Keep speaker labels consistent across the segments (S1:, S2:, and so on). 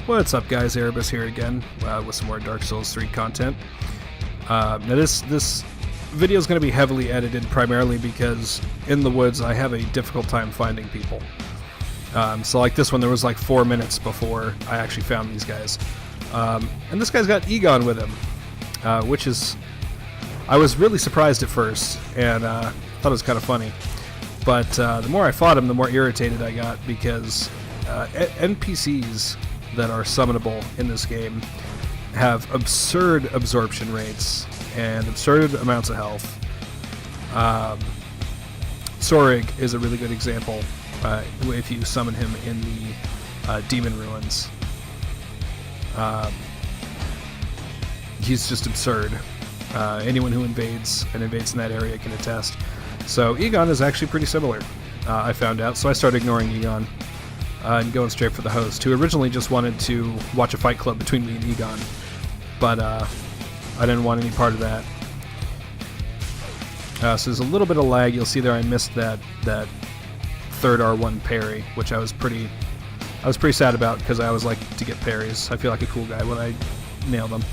S1: What's up, guys? Erebus here again with some more Dark Souls 3 content. Now this video is going to be heavily edited primarily because in the woods I have a difficult time finding people. So like this one, there was like 4 minutes before I actually found these guys. And this guy's got Egon with him, which is... I was really surprised at first, and thought it was kind of funny. But the more I fought him, the more irritated I got because NPCs that are summonable in this game have absurd absorption rates and absurd amounts of health. Sorig is a really good example if you summon him in the Demon Ruins. He's just absurd. Anyone who invades in that area can attest. So Egon is actually pretty similar, I found out, so I started ignoring Egon and going straight for the host, who originally just wanted to watch a fight club between me and Egon, but I didn't want any part of that. So there's a little bit of lag. You'll see there I missed that third R1 parry, which I was pretty sad about because I always like to get parries. I feel like a cool guy when I nail them.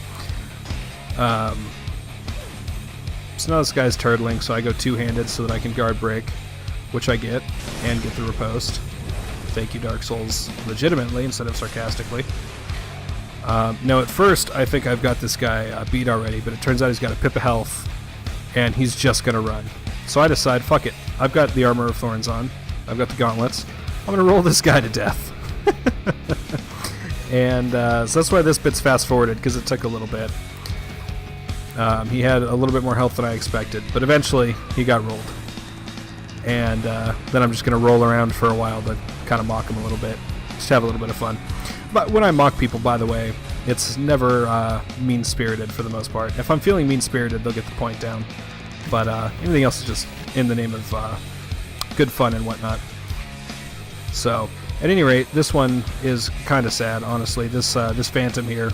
S1: So now this guy's turtling, so I go two-handed so that I can guard break, which I get, and get the riposte. Thank you, Dark Souls, legitimately instead of sarcastically. Now at first, I think I've got this guy beat already, but it turns out he's got a pip of health, and he's just going to run. So I decide, fuck it, I've got the Armor of Thorns on, I've got the gauntlets, I'm going to roll this guy to death. And so that's why this bit's fast-forwarded, because it took a little bit. He had a little bit more health than I expected, but eventually he got rolled. And then I'm just going to roll around for a while to kind of mock him a little bit, just have a little bit of fun. But when I mock people, by the way, it's never mean-spirited for the most part. If I'm feeling mean-spirited, they'll get the point down. But anything else is just in the name of good fun and whatnot. So, at any rate, this one is kind of sad, honestly. This Phantom here,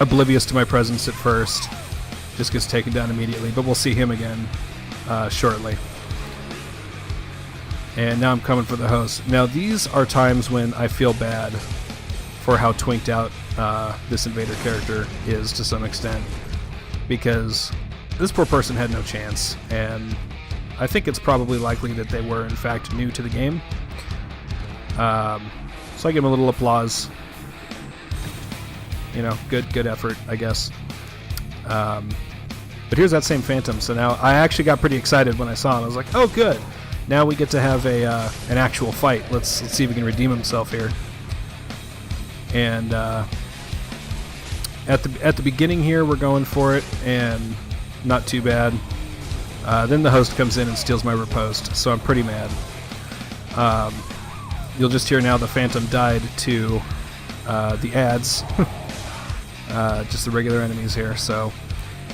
S1: oblivious to my presence at first, just gets taken down immediately, but we'll see him again shortly. And now I'm coming for the host. Now these are times when I feel bad for how twinked out this invader character is to some extent, because this poor person had no chance, and I think it's probably likely that they were in fact new to the game. So I give him a little applause. You know, good effort, I guess. But here's that same Phantom. So now I actually got pretty excited when I saw him. I was like, oh, good. Now we get to have an actual fight. Let's see if he can redeem himself here. And at the beginning here, we're going for it, and not too bad. Then the host comes in and steals my riposte, so I'm pretty mad. You'll just hear now the Phantom died to the ads. Just the regular enemies here, so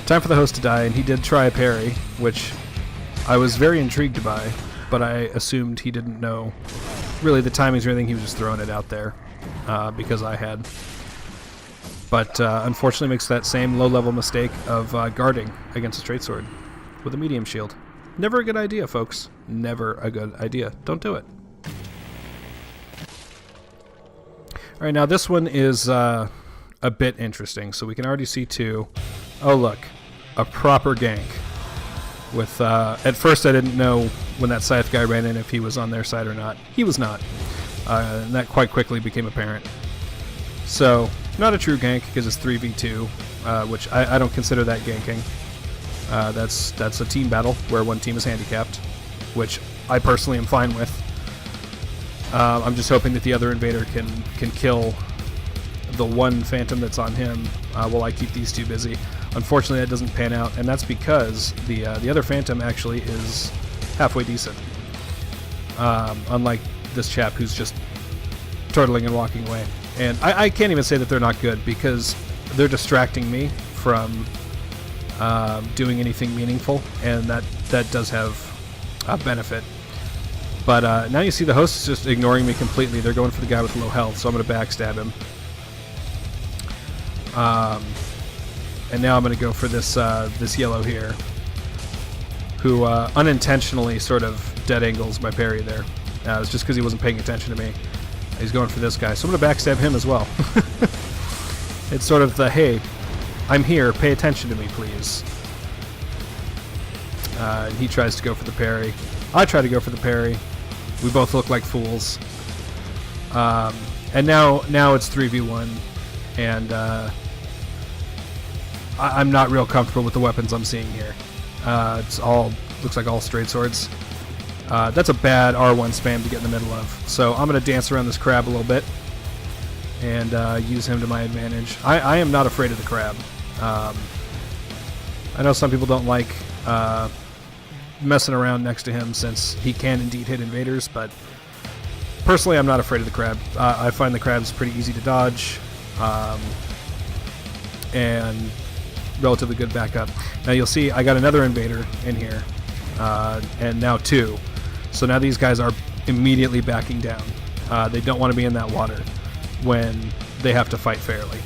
S1: time for the host to die, and he did try a parry, which I was very intrigued by, but I assumed he didn't know really the timings or anything. He was just throwing it out there because I had. But unfortunately makes that same low-level mistake of guarding against a straight sword with a medium shield. Never a good idea, folks. Never a good idea. Don't do it. Alright, now this one is a bit interesting. So we can already see two. Oh, look. A proper gank. With at first I didn't know when that Scythe guy ran in if he was on their side or not. He was not. And that quite quickly became apparent. So, not a true gank because it's 3v2, which I don't consider that ganking. That's a team battle where one team is handicapped, which I personally am fine with. I'm just hoping that the other invader can kill the one Phantom that's on him while I keep these two busy. Unfortunately, that doesn't pan out, and that's because the other Phantom actually is halfway decent. Unlike this chap who's just turtling and walking away. And I can't even say that they're not good because they're distracting me from doing anything meaningful, and that does have a benefit. But now you see the host is just ignoring me completely. They're going for the guy with low health, so I'm going to backstab him. And now I'm going to go for this yellow here, who unintentionally sort of dead angles my parry there. It's just because he wasn't paying attention to me. He's going for this guy, so I'm going to backstab him as well. It's sort of the, hey, I'm here, pay attention to me, please. And he tries to go for the parry. I try to go for the parry. We both look like fools. And now it's 3v1, and I'm not real comfortable with the weapons I'm seeing here. It's all looks like all straight swords. That's a bad R1 spam to get in the middle of. So I'm going to dance around this crab a little bit and use him to my advantage. I am not afraid of the crab. I know some people don't like messing around next to him since he can indeed hit invaders, but personally I'm not afraid of the crab. I find the crabs pretty easy to dodge and relatively good backup. Now you'll see I got another invader in here, and now two. So now these guys are immediately backing down. They don't want to be in that water when they have to fight fairly.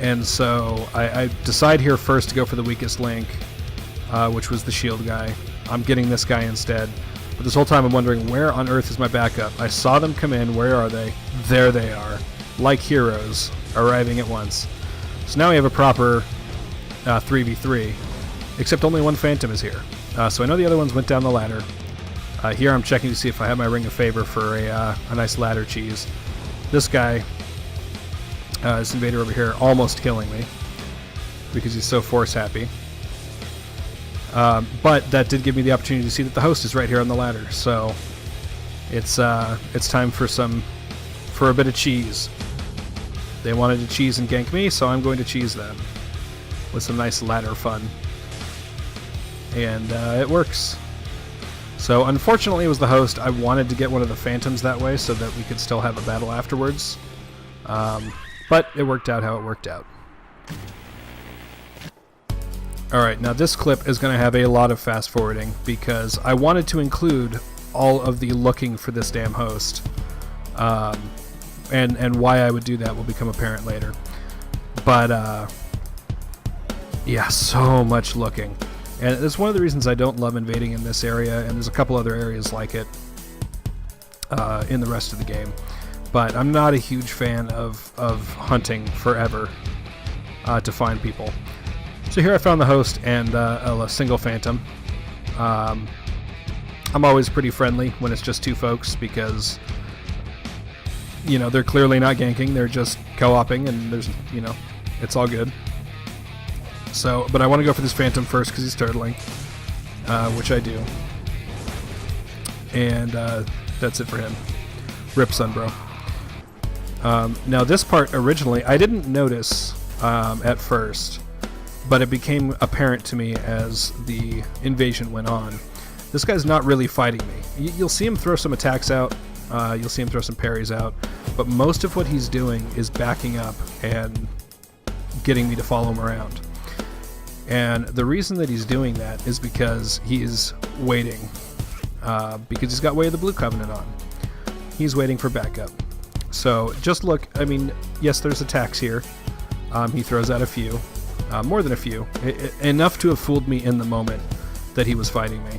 S1: And so I decide here first to go for the weakest link, which was the shield guy. I'm getting this guy instead. But this whole time I'm wondering, where on earth is my backup? I saw them come in. Where are they? There they are. Like heroes, arriving at once. So now we have a proper 3v3, except only one Phantom is here. So I know the other ones went down the ladder. Here I'm checking to see if I have my Ring of Favor for a nice ladder cheese. This guy, this invader over here, almost killing me because he's so force happy. But that did give me the opportunity to see that the host is right here on the ladder. So it's time for a bit of cheese. They wanted to cheese and gank me, so I'm going to cheese them with some nice ladder fun. And it works. So unfortunately it was the host. I wanted to get one of the Phantoms that way so that we could still have a battle afterwards. But it worked out how it worked out. Alright, now this clip is going to have a lot of fast forwarding because I wanted to include all of the looking for this damn host. And why I would do that will become apparent later. But, yeah, so much looking. And it's one of the reasons I don't love invading in this area, and there's a couple other areas like it in the rest of the game. But I'm not a huge fan of hunting forever to find people. So here I found the host and a single Phantom. I'm always pretty friendly when it's just two folks because, you know, they're clearly not ganking, they're just co-oping, and there's, you know, it's all good. So, but I want to go for this Phantom first because he's turtling, which I do. And that's it for him. Rip Sun, bro. Now this part originally, I didn't notice at first, but it became apparent to me as the invasion went on. This guy's not really fighting me. You'll see him throw some attacks out, you'll see him throw some parries out, but most of what he's doing is backing up and getting me to follow him around. And the reason that he's doing that is because he's waiting, because he's got Way of the Blue Covenant on. He's waiting for backup. So just look, I mean, yes, there's attacks here. He throws out a few, more than a few, enough to have fooled me in the moment that he was fighting me.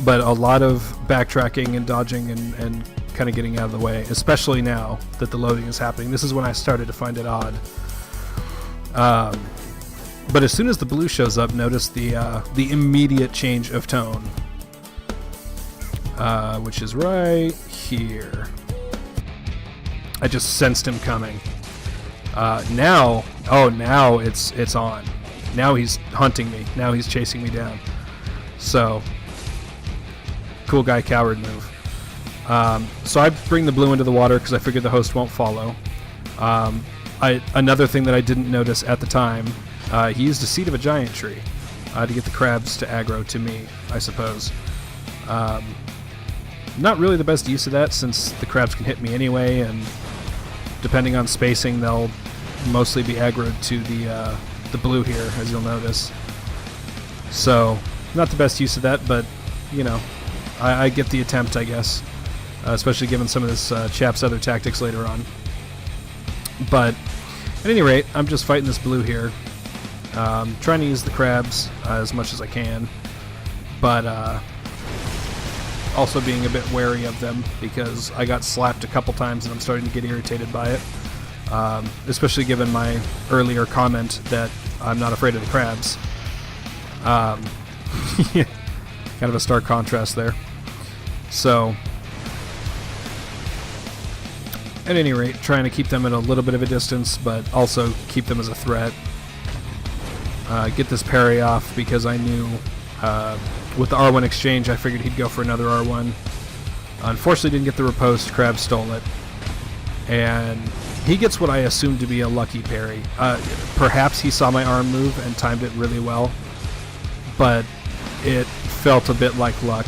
S1: But a lot of backtracking and dodging and kind of getting out of the way, especially now that the loading is happening. This is when I started to find it odd. But as soon as the blue shows up, notice the immediate change of tone, which is right here. I just sensed him coming. Now it's on. Now he's hunting me. Now he's chasing me down. So, cool guy coward move. So I bring the blue into the water because I figured the host won't follow. Another thing that I didn't notice at the time, he used a seed of a giant tree to get the crabs to aggro to me, I suppose. Not really the best use of that since the crabs can hit me anyway, and depending on spacing, they'll mostly be aggroed to the blue here, as you'll notice. So, not the best use of that, but, you know, I get the attempt, I guess. Especially given some of this chap's other tactics later on. But, at any rate, I'm just fighting this blue here. Trying to use the crabs as much as I can. But, also being a bit wary of them because I got slapped a couple times and I'm starting to get irritated by it. Especially given my earlier comment that I'm not afraid of the crabs. Yeah, kind of a stark contrast there. So, at any rate, trying to keep them at a little bit of a distance, but also keep them as a threat. Get this parry off because I knew with the R1 exchange, I figured he'd go for another R1. Unfortunately, didn't get the riposte. Crab stole it. And he gets what I assumed to be a lucky parry. Perhaps he saw my arm move and timed it really well, but it felt a bit like luck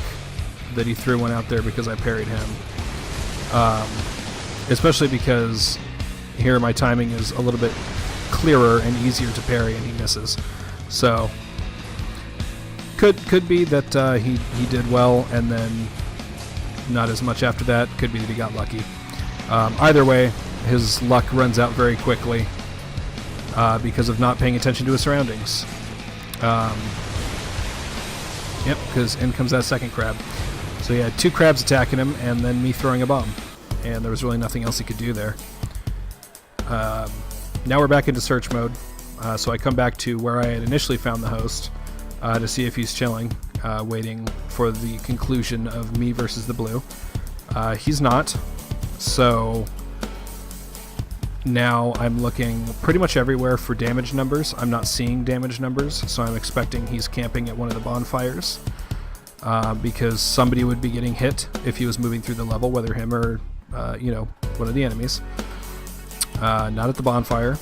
S1: that he threw one out there because I parried him. Especially because here my timing is a little bit clearer and easier to parry, and he misses. So could be that he did well and then not as much after that. Could be that he got lucky. Either way, his luck runs out very quickly because of not paying attention to his surroundings. Yep, because in comes that second crab. So he had two crabs attacking him and then me throwing a bomb. And there was really nothing else he could do there. Now we're back into search mode. So I come back to where I had initially found the host to see if he's chilling, waiting for the conclusion of me versus the blue. He's not. So now I'm looking pretty much everywhere for damage numbers. I'm not seeing damage numbers, so I'm expecting he's camping at one of the bonfires. Because somebody would be getting hit if he was moving through the level, whether him or, one of the enemies. Not at the bonfire.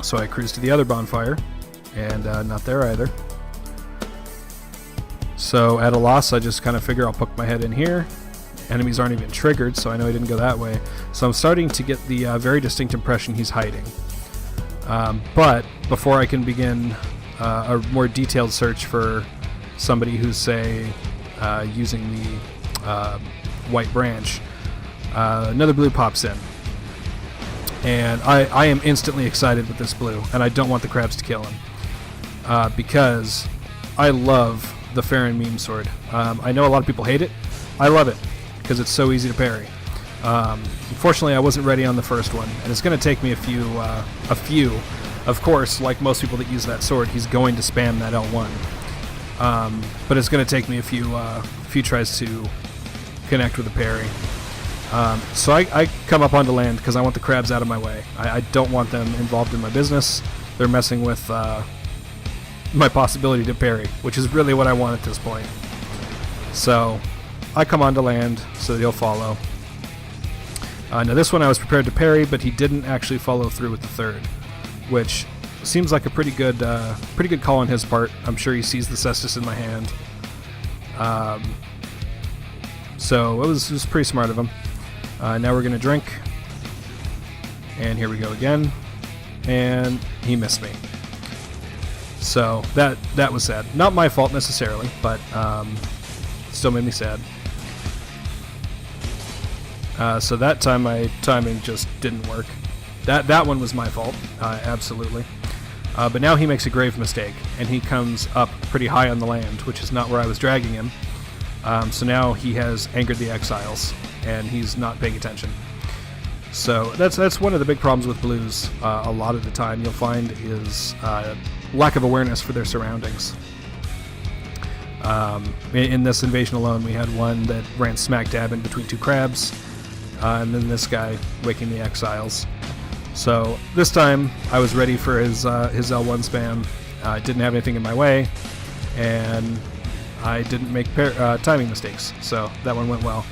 S1: So I cruise to the other bonfire, and not there either. So at a loss, I just kind of figure I'll poke my head in here. Enemies aren't even triggered, so I know he didn't go that way. So I'm starting to get the very distinct impression he's hiding. But before I can begin a more detailed search for somebody who's, say, using the white branch, another blue pops in. And I am instantly excited with this blue, and I don't want the crabs to kill him. Because I love the Farron meme sword. I know a lot of people hate it. I love it, because it's so easy to parry. Unfortunately, I wasn't ready on the first one, and it's going to take me a few. Of course, like most people that use that sword, he's going to spam that L1. But it's going to take me a few tries to connect with the parry. So I come up onto land because I want the crabs out of my way. I don't want them involved in my business. They're messing with my possibility to parry, which is really what I want at this point. So I come onto land so that he'll follow. Now this one I was prepared to parry, but he didn't actually follow through with the third, which seems like a pretty good call on his part. I'm sure he sees the cestus in my hand. So it was pretty smart of him. Now we're going to drink. And here we go again. And he missed me. So that was sad. Not my fault necessarily, but still made me sad. So that time my timing just didn't work. That one was my fault, absolutely. But now he makes a grave mistake, and he comes up pretty high on the land, which is not where I was dragging him. So now he has angered the exiles, and he's not paying attention. So that's one of the big problems with blues. A lot of the time you'll find is lack of awareness for their surroundings. In this invasion alone, we had one that ran smack dab in between two crabs, and then this guy waking the exiles. So this time I was ready for his L1 spam. I didn't have anything in my way, and I didn't make timing mistakes, so that one went well.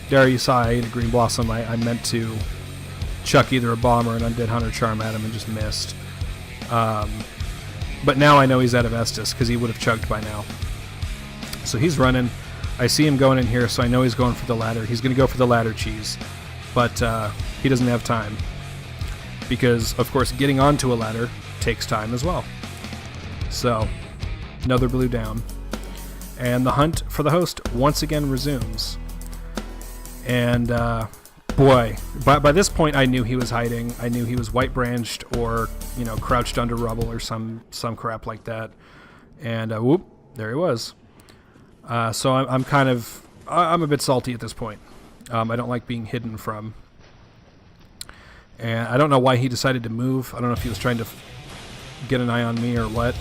S1: There you saw I ate a green blossom. I meant to chuck either a bomb or an undead hunter charm at him and just missed. But now I know he's out of Estus because he would have chugged by now. So he's running. I see him going in here, so I know he's going for the ladder. He's going to go for the ladder cheese, but he doesn't have time because, of course, getting onto a ladder takes time as well. So another blue down. And the hunt for the host once again resumes. And boy, by this point I knew he was hiding. I knew he was white branched or, crouched under rubble or some crap like that. And whoop, there he was. So I'm a bit salty at this point. I don't like being hidden from. And I don't know why he decided to move. I don't know if he was trying to get an eye on me or what.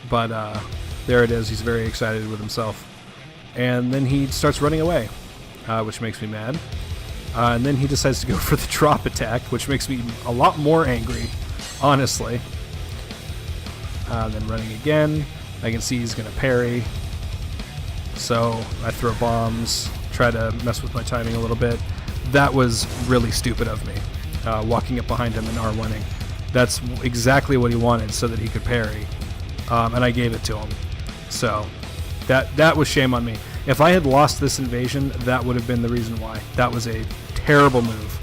S1: But there it is. He's very excited with himself. And then he starts running away, which makes me mad. And then he decides to go for the drop attack, which makes me a lot more angry, honestly. Then running again. I can see he's going to parry. So I throw bombs, try to mess with my timing a little bit. That was really stupid of me, walking up behind him and R1ing. That's exactly what he wanted so that he could parry, and I gave it to him. So that was shame on me. If I had lost this invasion, that would have been the reason why. That was a terrible move.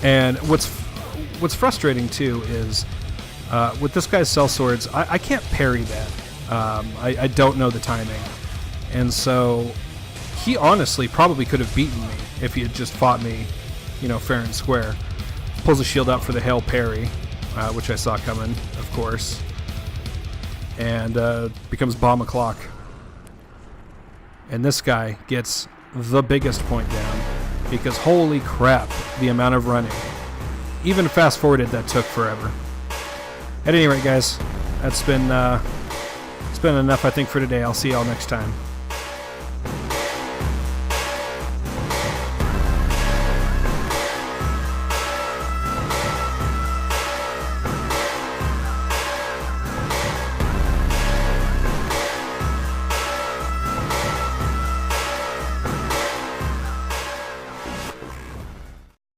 S1: And what's frustrating too is with this guy's sellswords, I can't parry that. I don't know the timing, and so he honestly probably could have beaten me if he had just fought me, fair and square. Pulls a shield out for the Hail Parry, which I saw coming, of course, and becomes Bomb O'Clock. And this guy gets the biggest point down because holy crap, the amount of running. Even fast forwarded, that took forever. At any rate, guys, it's been enough, I think, for today. I'll see y'all next time.